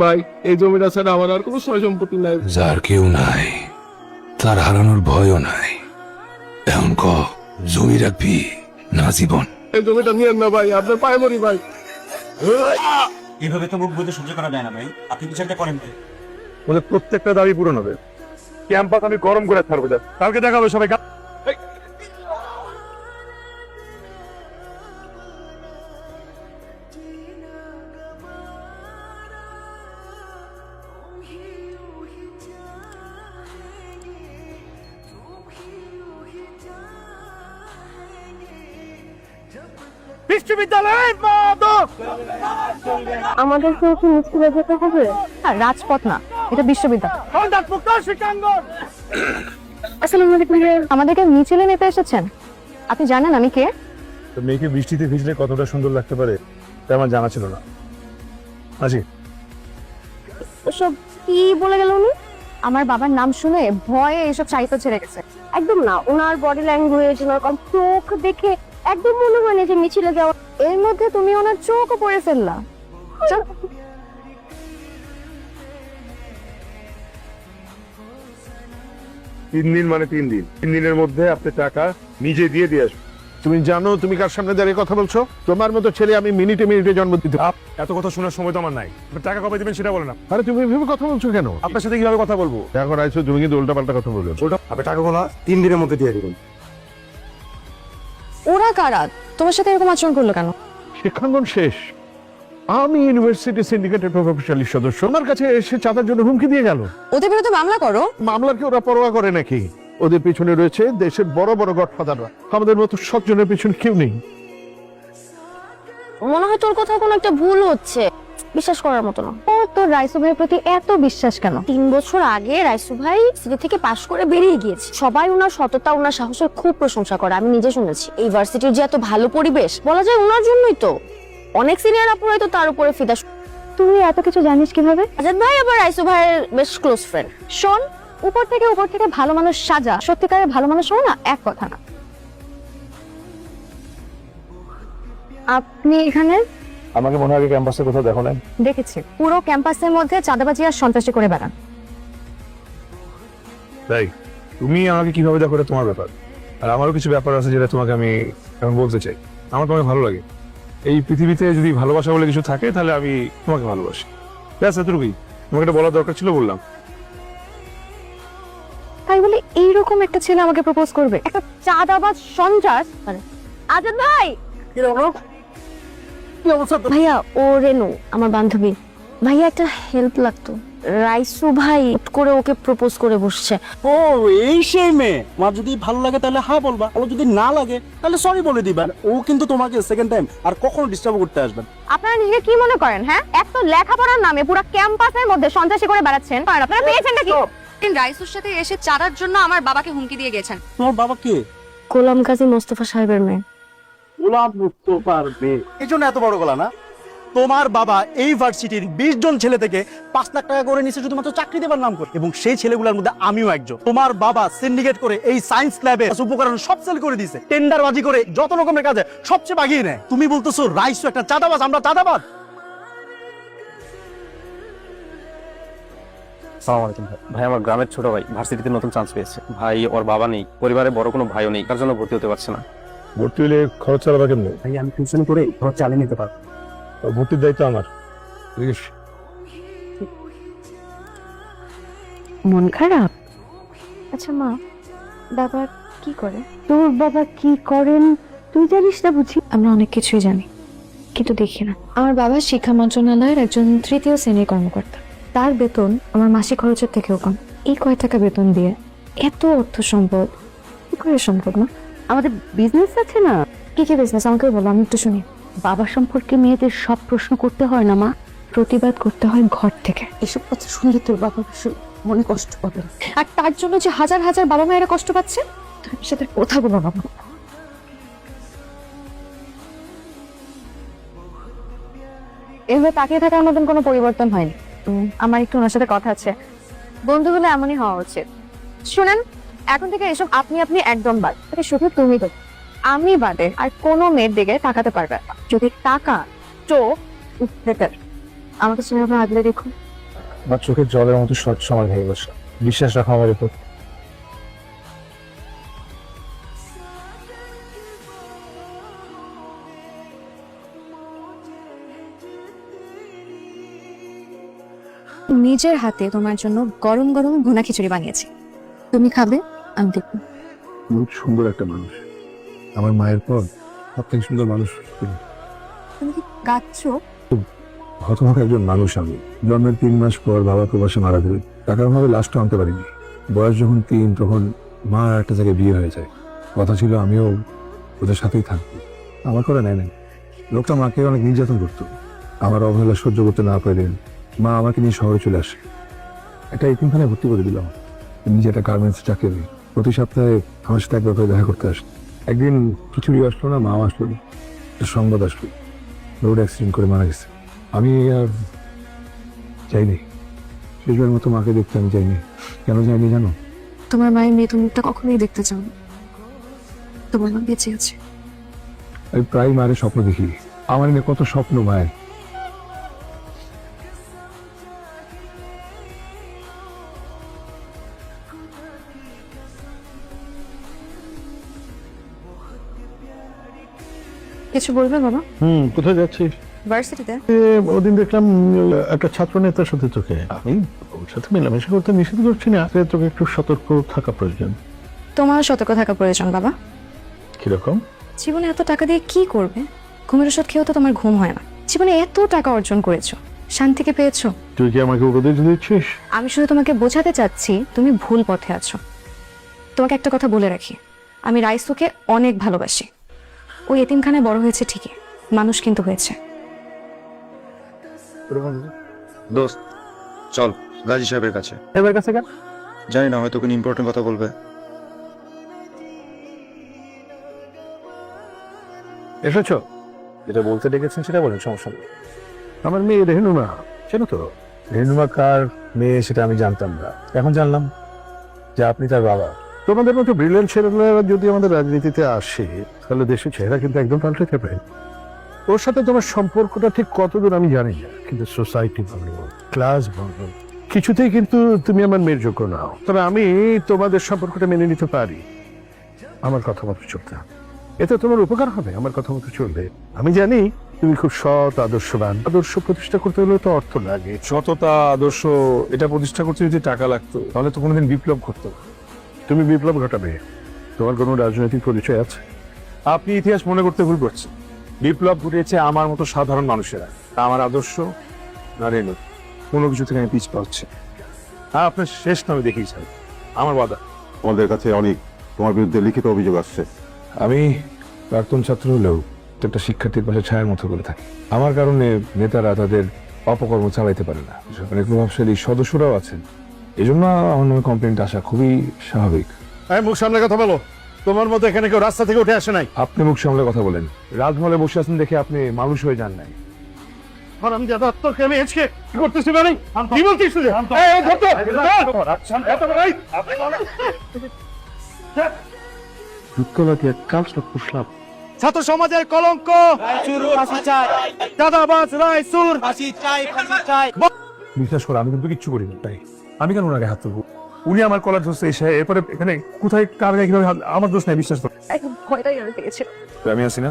ভাই এই জমিটা ছাড়া আমার আর কোনো সয় সম্পত্তি নাই। যার কেউ নাই তার হারানোর ভয়ও নাই। এখন ক, জমি রাখবি না জীবন? এই জমিটা নিয়েন না ভাই, আপনার পায়ে মরি ভাই। এভাবে তো মুখ বুঝে সহ্য করা যায় না ভাই, আপনি কিছু একটা করেন ভাই। বলে প্রত্যেকটা দাবি পূরণ হবে। ক্যাম্পাস আমি গরম করে ছাড়বো, কালকে দেখা হবে সবাই। বিশ্ববিদ্যালয় আমাদের কি স্কুলে যেতে হবে? রাজপথ না, এটা বিশ্ববিদ্যালয়। আসসালামু আলাইকুম। আমাদেরকে মিছিলে নিতে এসেছেন? আপনি জানেন আমি কে? মেয়েকে বৃষ্টিতে ভিজলে কতটা সুন্দর লাগতে পারে তা আমার জানা ছিল না। আসি। ওসব কি বলে গেল উনি? আমার বাবার নাম শুনে ভয়ে এসব সাহিত্য ছেড়ে গেছে। একদম না, ওনার বডি ল্যাঙ্গুয়েজ, ওনার চোখ দেখে একদম মনে হয় না যে মিছিলে যাওয়া। এর মধ্যে তুমি ওনার চোখও পড়ে ফেললা। চল। 3 দিন মানে 3 দিন। 3 দিনের মধ্যে আপনি টাকা নিজে দিয়ে আসবেন। তুমি জানো তুমি কার সামনে দাঁড়িয়ে কথা বলছো? তোমার মতো ছেলে আমি মিনিটে মিনিটে জন্ম দিতে। এত কথা শোনার সময় তো আমার নাই। টাকা কবে দিবেন সেটা বলেন না। আরে তুমি এভাবে কথা বলছো কেন? আপনার সাথে কিভাবে কথা বলবো? দেখো রাইছো, তুমি কিন্তু উল্টাপাল্টা কথা বলছো। আপনি টাকাগুলো 3 দিনের মধ্যে দিয়ে দিবেন। ওরা কারা? তোমার সাথে এরকম আচরণ করলো কেন? শিক্ষাঙ্গন শেষ, আমি ইউনিভার্সিটি সিন্ডিকেটের প্রভাবশালী সদস্য, আমার কাছে এসে চাঁদার জন্য হুমকি দিয়ে গেল। ওদের বিরুদ্ধে মামলা করো। মামলার কি ওরা পরোয়া করে নাকি? ওদের পিছনে রয়েছে দেশের বড় বড় গডফাদাররা, আমাদের মতো সজ্জনের পিছনে কেউ নেই। মনে হয় তোর কোথাও কোনো একটা ভুল হচ্ছে, বিশ্বাস করার মতো না। ও তোর রাইসু ভাইয়ের প্রতি এত বিশ্বাস কেন? 3 বছর আগে রাইসু ভাই সিটি থেকে পাশ করে বেরিয়ে গিয়েছে। সবাই ওনার সততা, ওনার সাহসের খুব প্রশংসা করে, আমি নিজে শুনেছি। এই ভার্সিটির যে এত ভালো পরিবেশ, বলা যায় ওনার জন্যই তো। অনেক সিনিয়র আপুরাই তো তার উপরে ফিদা। তুই এত কিছু জানিস কিভাবে? আজাদ ভাই আবার রাইসু ভাইয়ের বেশ ক্লোজ ফ্রেন্ড। শোন, উপর থেকে ভালো মানুষ সাজা, সত্যিকারের ভালো মানুষ হও না, এক কথা না। আপনি এখানে? আমাকে মনে হয় ক্যাম্পাসে কোথাও দেখো নাই। দেখেছি, পুরো ক্যাম্পাসের মধ্যে চাঁদাবাজি আর সন্ত্রাসী করে বেড়ান। তাই তুমি আমাকে কিভাবে দেখো এটা তোমার ব্যাপার। আর আমারও কিছু ব্যাপার আছে যেটা তোমাকে আমি এখন বলতে চাই। আমার তোমাকে ভালো লাগে। এই পৃথিবীতে যদি ভালোবাসা বলে কিছু থাকে তাহলে আমি তোমাকে ভালোবাসি। ব্যাস এতটুকুই। তোমাকে এটা বলার দরকার ছিল, বললাম। তাই বলে এইরকম একটা ছেলে আমাকে প্রপোজ করবে? একটা চাঁদাবাজ সন্ত্রাস। আজাদ ভাই, ভাইয়া ও রেনু আমার বান্ধবী। ভাইয়া একটা হেল্প লাগতো। রাইসু ভাই হুট করে ওকে প্রপোজ করে বসছে। ও এই সেই মেয়ে, আমার যদি ভালো লাগে তাহলে হ্যাঁ বলবা, আর যদি না লাগে তাহলে সরি বলে দিবা। ও কিন্তু তোমাকে সেকেন্ড টাইম আর কখনো ডিস্টার্ব করতে আসবেন। আপনারা নিজেকে কি মনে করেন? হ্যাঁ, এক তো লেখাপড়ার নামে পুরো ক্যাম্পাসের মধ্যে সন্ত্রাসী করে বেড়াচ্ছেন, আর আপনারা পেয়েছেন নাকি? রাইসুর সাথে এসে চাঁদার জন্য আমার বাবাকে হুমকি দিয়ে গেছেন। তোমার বাবা কে? গোলাম কাজী মোস্তফা সাহেবের মেয়ে। গোলাম মুস্তফার মেয়ে, এই জন্য এত বড় গলা না? তোমার বাবা এই ভার্সিটির 20 জন ছেলে থেকে 5 লাখ টাকা করে নিছে শুধুমাত্র চাকরি দেবার নাম করে, এবং সেই ছেলেগুলোর মধ্যে আমিও একজন। তোমার বাবা সিন্ডিকেট করে এই সায়েন্স ল্যাবে উপকরণ সব সেল করে দিয়েছে, টেন্ডারবাজি করে যত রকমের কাজে সবচেয়ে বাগিয়ে নেয়। তুমি বলতেছো রাইসু একটা চাঁদাবাজ, আমরা চাঁদাবাজ? আসসালামু আলাইকুম ভাই, আমার গ্রামের ছোট ভাই ভার্সিটিতে নতুন চান্স পেয়েছে। ভাই ওর বাবা নেই, পরিবারে বড় কোনো ভাইও নেই, তার জন্য ভর্তি হতে পারছে না। ভর্তি হলে খরচ চালাবা কেমনে? ভাই আমি টিউশন করে ঘর চালিয়ে নিতে পারবো। ভর্তির দায়িত্ব আমার। মন খারাপ? আচ্ছা মা, বাবা কি করে? তোর বাবা কি করেন তুই জানিস না বুঝি? আমরা অনেক কিছুই জানি, কিন্তু দেখি না। আমার বাবা শিক্ষা মন্ত্রণালয়ের একজন 3য় শ্রেণীর কর্মকর্তা। তার বেতন আমার মাসিক খরচের থেকেও কম। এই কয় টাকা বেতন দিয়ে এত অর্থ সম্পদ কি করে সম্ভব? না আমাদের বিজনেস আছে না? কি কি বিজনেস আমাকে বলো, আমি একটু শুনি। বাবা সম্পর্কে মেয়েদের সব প্রশ্ন করতে হয় না মা, প্রতিবাদ করতে হয় ঘর থেকে। এসব কথা শুনলে তোর বাবা মনে কষ্ট পাবে। আর তার জন্য যে হাজার হাজার বাবা মায়েরা কষ্ট পাচ্ছে, তুমি সাথে কথা বলো বাবা। এভাবে তাকিয়ে থাকার মতন কোনো পরিবর্তন হয়নি। আমার একটু ওনার সাথে কথা আছে। বন্ধু হলে এমনই হওয়া উচিত। শুনেন, এখন থেকে এসব আপনি আপনি একদম বাদ। শুধু তুমি তো, আমি বাদে আর কোনো মেয়ের দিকে তাকাতে পারবে না। যদি টাকা চোখ আমাকে সিনেমা আগলে দেখুন। আমার চোখের জলের মতো শর্ট সময় হয়ে গেছে, বিশ্বাস রাখো আমার উপর। নিজের হাতে তোমার জন্য গরম গরম ভুনা খিচুড়ি বানিয়েছি, তুমি খাবে, আমি দেখবো। খুব সুন্দর একটা মানুষ, আমার মায়ের পর সব থেকে সুন্দর মানুষ। তুমি কি কাঁদছো? হতভাগ একজন মানুষ আমি। জন্মের 3 মাস পর বাবা প্রবাসে মারা যাবে, টাকার ভাবে লাশটা আনতে পারিনি। বয়স যখন 3 তখন মা আর একটা জায়গায় বিয়ে হয়ে যায়। কথা ছিল আমিও ওদের সাথেই থাকবো, আমার করে নেয় নাই। লোকটা মাকে অনেক নির্যাতন করতো, আমার অবহেলা সহ্য করতে না পেরে মা আমাকে নিয়ে শহরে চলে আসে। একটা এতিমখানায় ভর্তি করে দিলাম। নিজে একটা গার্মেন্টস চাকরি, প্রতি সপ্তাহে আমার সাথে একবার করে দেখা করতে আসে। একদিন খিচুড়ি আসলো না, মাও আসলো না, একটা সংবাদ আসলো রোড অ্যাক্সিডেন্ট করে মারা গেছে। আমি আর যাইনি, শেষবার মতো মাকে দেখতে আমি যাইনি। কেন যাইনি জানো? তোমার মায়ের মৃত মুখটা কখনোই দেখতে চাও না, তোমার মা বেঁচে আছে। আমি প্রায় মায়ের স্বপ্ন দেখি, আমার নিয়ে কত স্বপ্ন মায়ের। কিছু বলবে বাবা? কোথায় যাচ্ছিস? ভার্সিটিতে। ওদিন দেখলাম একটা ছাত্র নেতার সাথে তোকে। আমি ওর সাথে মেলামেশা করতে নিষেধ করছি না, তোকে একটু সতর্ক থাকা প্রয়োজন। তোমার সতর্ক থাকা প্রয়োজন বাবা। কিরকম? জীবনে এত টাকা দিয়ে কি করবে? ঘুমের ওষুধ খেয়েও তো তোমার ঘুম হয় না। জীবনে এত টাকা অর্জন করেছো, শান্তিকে পেয়েছো। তুই কি আমাকে উপদেশ দিচ্ছিস? আমি শুধু তোমাকে বোঝাতে চাচ্ছি তুমি ভুল পথে আছো। তোমাকে একটা কথা বলে রাখি, আমি রাইসুকে অনেক ভালোবাসি। ওই এতিমখানায় বড় হয়েছে ঠিকই, মানুষ কিন্তু হয়েছে। দোস্ত চল গাজী সাহেবের কাছে। এবার কাছে কেন? জানি না, হয়তো কোনো ইম্পর্টেন্ট কথা বলবে। এসেছো? যেটা বলতে ডেকেছেন সেটা বলেন, সমস্যা নেই। আমার মেয়ে রেহনুমা, চেনো তো? রেনুমা কার মেয়ে সেটা আমি জানতাম না, এখন জানলাম যে আপনি তার বাবা। তোমাদের মতো ব্রিলিয়ান্ট ছেলেরা যদি আমাদের রাজনীতিতে আসে তাহলে দেশের চেহারা কিন্তু একদম পাল্টে যাবে। ওর সাথে তোমার সম্পর্কটা ঠিক কতদূর আমি জানি না, কিন্তু সোসাইটি ভালো, ক্লাস ভালো, কিছুতেই কিন্তু তুমি আমার মেয়ের যোগ্য নাও। তবে আমি তোমাদের সম্পর্কটা মেনে নিতে পারি, আমার কথা মতো চলতে হবে। এতে তোমার উপকার হবে, আমার কথা মতো চলবে। আমি জানি তুমি খুব সৎ, আদর্শবান। আদর্শ প্রতিষ্ঠা করতে হলে তো অর্থ লাগে। সততা, আদর্শ এটা প্রতিষ্ঠা করতে যদি টাকা লাগতো তাহলে তো কোনোদিন বিপ্লব ঘটতো। তুমি বিপ্লব ঘটাবে, তোমার কোনো রাজনৈতিক পরিচয় আছে? আপনি ইতিহাস মনে করতে ভুল করছেন। বিপ্লব ঘটিয়েছে আমার মতো সাধারণ মানুষেরা। আমার আদর্শ না রেনু, কোনো কিছু থেকে আমি পিছপা হচ্ছে। হ্যাঁ, আপনার শেষ নামে দেখেই চাই আমার বাধা। আমাদের কাছে অনেক তোমার বিরুদ্ধে লিখিত অভিযোগ আসছে। আমি প্রাক্তন ছাত্র হলেও একটা শিক্ষার্থীর পাশে ছায়ার মতো করে থাকি। আমার কারণে নেতারা তাদের অপকর্ম চালাইতে পারে না, অনেক প্রভাবশালী সদস্যরাও আছেন। এই জন্য আমার নামে কমপ্লেন্ট আসা খুবই স্বাভাবিক। মুখ সামনে কথা বলো, তোমার মতো এখানে কেউ রাস্তা থেকে উঠে আসে নাই। আপনি মুখ সামলে কথা বলেন। রাজমহলে বসে আছেন দেখে আপনি মানুষ হয়ে যান নাই। আমি দাদা তোকে আমি আজকে কি করতেছি মানে কি বলছিস তুই? ছাত্র সমাজের কলঙ্ক দাদাবাজ রাইসুর বিশ্বাস করো, আমি কিন্তু কিচ্ছু করিনি। তাই আমি কেন ওনাকে হাত তুলবো? উনি আমার কলার ধরছে এসে, এরপরে এখানে কোথায় কার গায়ে কিভাবে আমার দোষ নাই, বিশ্বাস করো। এখন ভয়টাই আমি পেয়েছি। আমি আছি না?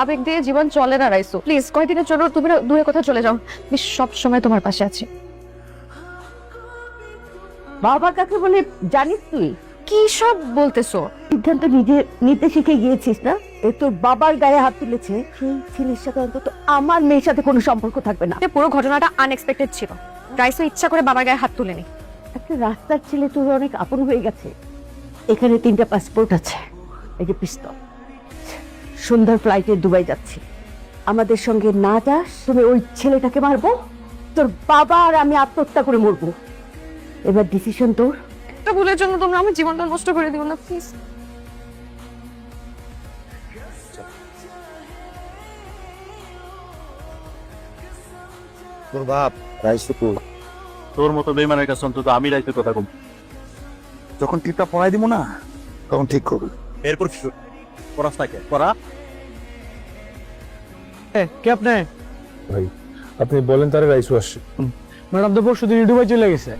আবেগ দিয়ে জীবন চলে না রাইসু, প্লিজ কয়দিনের জন্য তুমি দূরে কোথাও চলে যাও। আমি সব সময় তোমার পাশে আছি। বাবা কাকে বলে জানিস তুই? কি সব বলতেছো? সিদ্ধান্ত নিজে নিতে শিখে গিয়েছিস না? এ তোর বাবার গায়ে হাত তুলেছে, সেই ছেলের সাথে অন্তত আমার মেয়ের সাথে কোনো সম্পর্ক থাকবে না। পুরো ঘটনাটা আনএক্সপেক্টেড ছিল। রাইসু ইচ্ছা করে বাবার গায়ে হাত তুলেনি। একটা রাস্তার ছেলে তোর অনেক আপন হয়ে গেছে। এখানে 3টা পাসপোর্ট আছে, এই যে পিস্তল। সন্ধ্যার ফ্লাইটে দুবাই যাচ্ছি, আমাদের সঙ্গে না যাস তুমি ওই ছেলেটাকে মারবো, তোর বাবা আর আমি আত্মহত্যা করে মরবো। এবার ডিসিশন তোর। একটা ভুলের জন্য তোমরা আমার জীবনটা নষ্ট করে দিও না প্লিজ। তোর বাপ রাইসুপুর, তোর মতো বেইমানের কাছে অন্তত আমি রাইসুর কথা কম। যখন টিপটা পড়াই দিব না তখন ঠিক করবি। এরপর পড়াস না কে পড়া? কে আপনি? ভাই আপনি বলেন তারে রাইসু আসছে। ম্যাডাম তো পরশু দিন দুবাই চলে গেছে।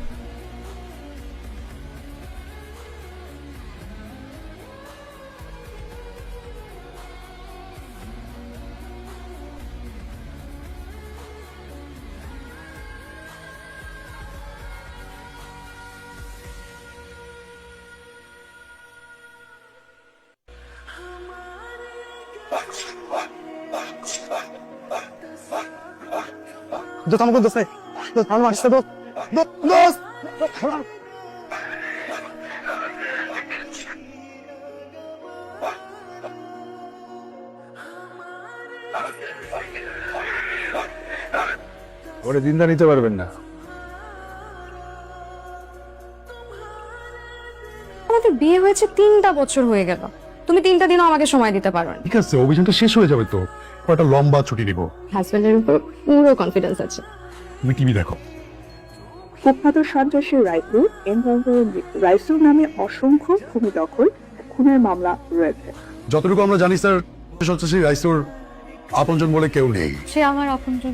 দোস্ত আমাকে দোস্ত আমার মাসে দোস্ত দোস্ত ওরে দিনদা নিতে পারবেন না। আমাদের বিয়ে হয়েছে 3টা বছর হয়ে গেল, তুমি 3টা দিনও আমাকে সময় দিতে পারো না। ঠিক আছে, অভিযানটা শেষ হয়ে যাবে তো, একটা লম্বা ছুটি নিব। হাজবেন্ডের উপর পুরো কনফিডেন্স আছে। তুমি টিভি দেখো। কুখ্যাত সন্ত্রাসী রাইসুর রাইসুর নামে অসংখ্য ভূমি দখল খুনের মামলা রয়েছে। যতটুকু আমরা জানি স্যার, সন্ত্রাসী রাইসুর আপনজন বলে কেউ নেই। সে আমার আপনজন।